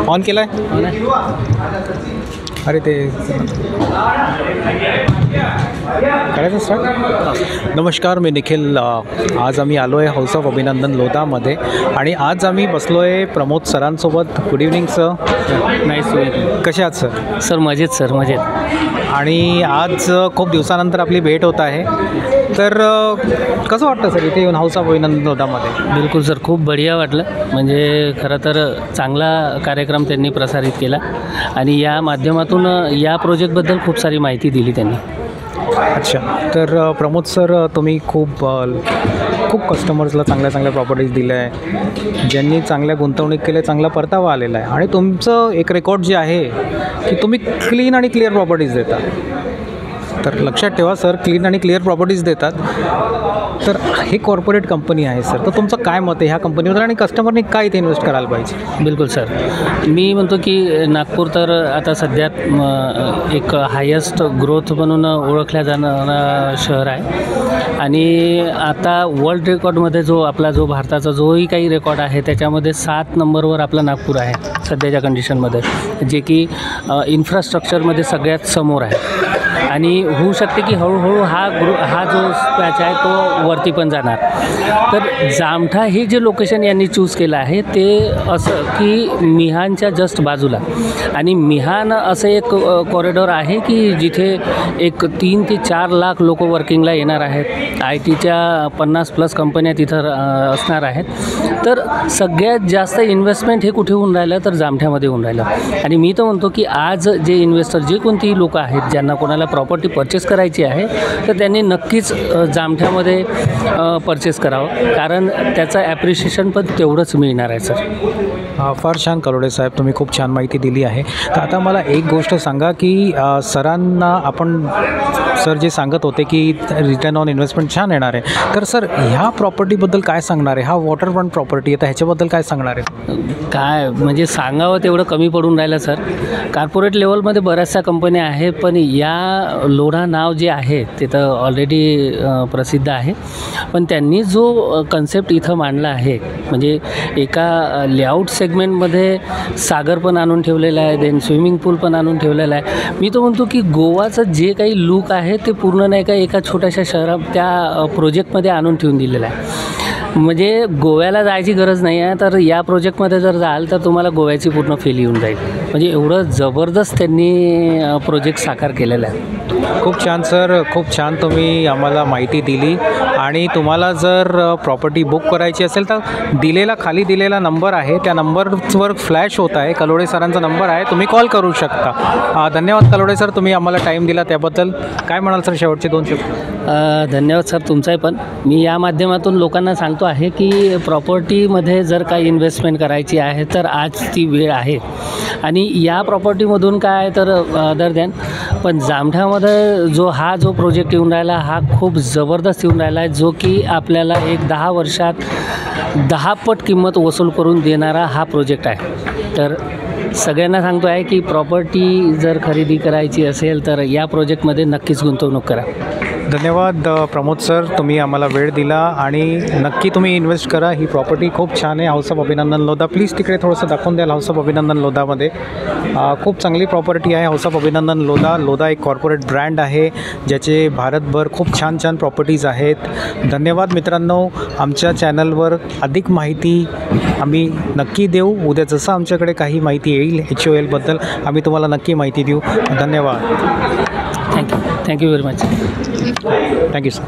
On केला आहे? अरे ते करायचं स्टार्ट. नमस्कार, मी निखिल. आज आम्ही आलो आहे हाऊस ऑफ अभिनंदन लोधामध्ये आणि आज आम्ही बसलो आहे प्रमोद सरांसोबत. Good evening sir. नाईस. कसे आहात सर? सर मजेत सर, मजेत. आणि आज खूप दिवसानंतर आपली भेट होत आहे, तर कसं वाटतं सर इथे येऊन हाऊस ऑफ अभिनंदन लोधामध्ये? बिलकुल सर, खूप बढिया वाटलं. म्हणजे खरं तर चांगला कार्यक्रम त्यांनी प्रसारित केला आणि या माध्यमातून या प्रोजेक्टबद्दल खूप सारी माहिती दिली त्यांनी. अच्छा, तर प्रमोद सर, तुम्ही खूप कस्टमर्सला चांगल्या प्रॉपर्टीज दिल्या आहे, ज्यांनी चांगल्या गुंतवणूक केल्या, चांगला परतावा आलेला आहे आणि तुमचं एक रेकॉर्ड जे आहे की तुम्ही क्लीन आणि क्लिअर प्रॉपर्टीज देता. तर लक्षात ठेवा सर, क्लीन आणि क्लिअर प्रॉपर्टीज देतात. तर हे कॉर्पोरेट कंपनी आहे सर, तर तुमचं काय मत आहे ह्या कंपनीवर आणि कस्टमरने काय इथे इन्व्हेस्ट करायला पाहिजे? बिलकुल सर, मी म्हणतो की नागपूर तर आता सध्या एक हायेस्ट ग्रोथ म्हणून ओळखल्या जाणारा शहर आहे आणि आता वर्ल्ड रेकॉर्डमध्ये जो भारताचा जोही काही रेकॉर्ड आहे त्याच्यामध्ये 7 नंबरवर आपला नागपूर आहे सध्याच्या कंडिशनमध्ये, जे की इन्फ्रास्ट्रक्चरमध्ये सगळ्यात समोर आहे आणि होऊ शकते की हळूहळू हा जो पॅच आहे तो वरती पण जाणार. तर जामठा हे जे लोकेशन यांनी चूज केलं आहे ते असं की मिहानच्या जस्ट बाजूला, आणि मिहान असं एक कॉरिडॉर आहे की जिथे एक 3 ते 4 लाख लोक वर्किंगला येणार आहेत. IT-च्या 50+ कंपन्या तिथं असणार आहेत. तर सगळ्यात जास्त इन्व्हेस्टमेंट हे कुठे होऊन राहिलं तर जामठ्यामध्ये होऊन राहिलं. आणि मी तर म्हणतो की आज जे इन्व्हेस्टर, जे कोणतीही लोक आहेत ज्यांना कोणाला प्रॉपर्टी परचेस करायची आहे तर त्यांनी नक्कीच जामठ्यामध्ये परचेस करावं, कारण त्याचं ॲप्रिशिएशन पण तेवढंच मिळणार आहे सर. फार छान कलोडे साहेब, तुम्ही खूप छान माहिती दिली आहे. तर आता मला एक गोष्ट सांगा की सरांना आपण सर जे सांगत होते की रिटर्न ऑन इन्व्हेस्टमेंट छान येणार आहे, तर सर ह्या प्रॉपर्टीबद्दल काय सांगणार आहे? हा वॉटरफ्रंट प्रॉपर्टी आहे, तर ह्याच्याबद्दल काय सांगणार आहे? काय म्हणजे सांगावं तेवढं कमी पडून राहिलं सर. कॉर्पोरेट लेवलमध्ये बऱ्याचशा कंपन्या आहेत, पण या लोढा नाव जे आहे ते तर ऑलरेडी प्रसिद्ध आहे. पण त्यांनी जो कन्सेप्ट इथं मांडला आहे, म्हणजे एका लेआउट सेगमेंटमध्ये सागर पण आणून ठेवलेला आहे, देन स्विमिंग पूल पण आणून ठेवलेला आहे. मी तर म्हणतो की गोवाचं जे काही लूक आहे ते पूर्ण नाही का एका छोट्याशा शहरात त्या प्रोजेक्टमध्ये आणून ठेवून दिलेलं आहे. म्हणजे गोव्याला जायची गरज नाही आहे, तर या प्रोजेक्टमध्ये जर जाल तर तुम्हाला गोव्याची पूर्ण फील येऊन जाईल. म्हणजे एवढं जबरदस्त त्यांनी प्रोजेक्ट साकार केलेला आहे. खूप छान सर, खूप छान तुम्ही आम्हाला माहिती दिली. आणि तुम्हाला जर प्रॉपर्टी बुक करायची असेल तर खाली दिलेला नंबर आहे, त्या नंबरवर फ्लॅश होत आहे, कलोडे सरांचा नंबर आहे, तुम्ही कॉल करू शकता. धन्यवाद कलोडे सर, तुम्ही आम्हाला टाईम दिला त्याबद्दल. काय म्हणाल सर शेवटचे 2 शब्द? धन्यवाद सर तुमचाही पण. मी या माध्यमातून लोकांना सांगतो आहे की प्रॉपर्टीमध्ये जर काही इन्व्हेस्टमेंट करायची आहे तर आज ती वेळ आहे. आणि या प्रॉपर्टीमधून काय तर अदर दॅन पण जामठ्यामध्ये जो प्रोजेक्ट येऊन राहिला हा खूप जबरदस्त येऊन राहिला आहे, जो की आपल्याला एक 10 वर्षात 10 पट किंमत वसूल करून देणारा हा प्रोजेक्ट आहे. तर सगळ्यांना सांगतो आहे की प्रॉपर्टी जर खरेदी करायची असेल तर या प्रोजेक्टमध्ये नक्कीच गुंतवणूक करा. धन्यवाद प्रमोद सर, तुम्ही आम्हाला वेळ दिला आणि नक्की तुम्ही इन्व्हेस्ट करा. ही प्रॉपर्टी खूप छान आहे, हाऊस ऑफ अभिनंदन लोधा. प्लीज तिकडे थोडंसं दाखवून द्याल हाऊस ऑफ अभिनंदन लोधामध्ये. खूप चांगली प्रॉपर्टी आहे हाऊस ऑफ अभिनंदन लोधा. लोधा एक कॉर्पोरेट ब्रँड आहे ज्याचे भारतभर खूप छान छान प्रॉपर्टीज आहेत. धन्यवाद मित्रांनो. आमच्या चॅनलवर अधिक माहिती आम्ही नक्की देऊ. उद्या जसं आमच्याकडे काही माहिती येईल HOL बद्दल आम्ही तुम्हाला नक्की माहिती देऊ. धन्यवाद. Thank you very much. Thank you sir.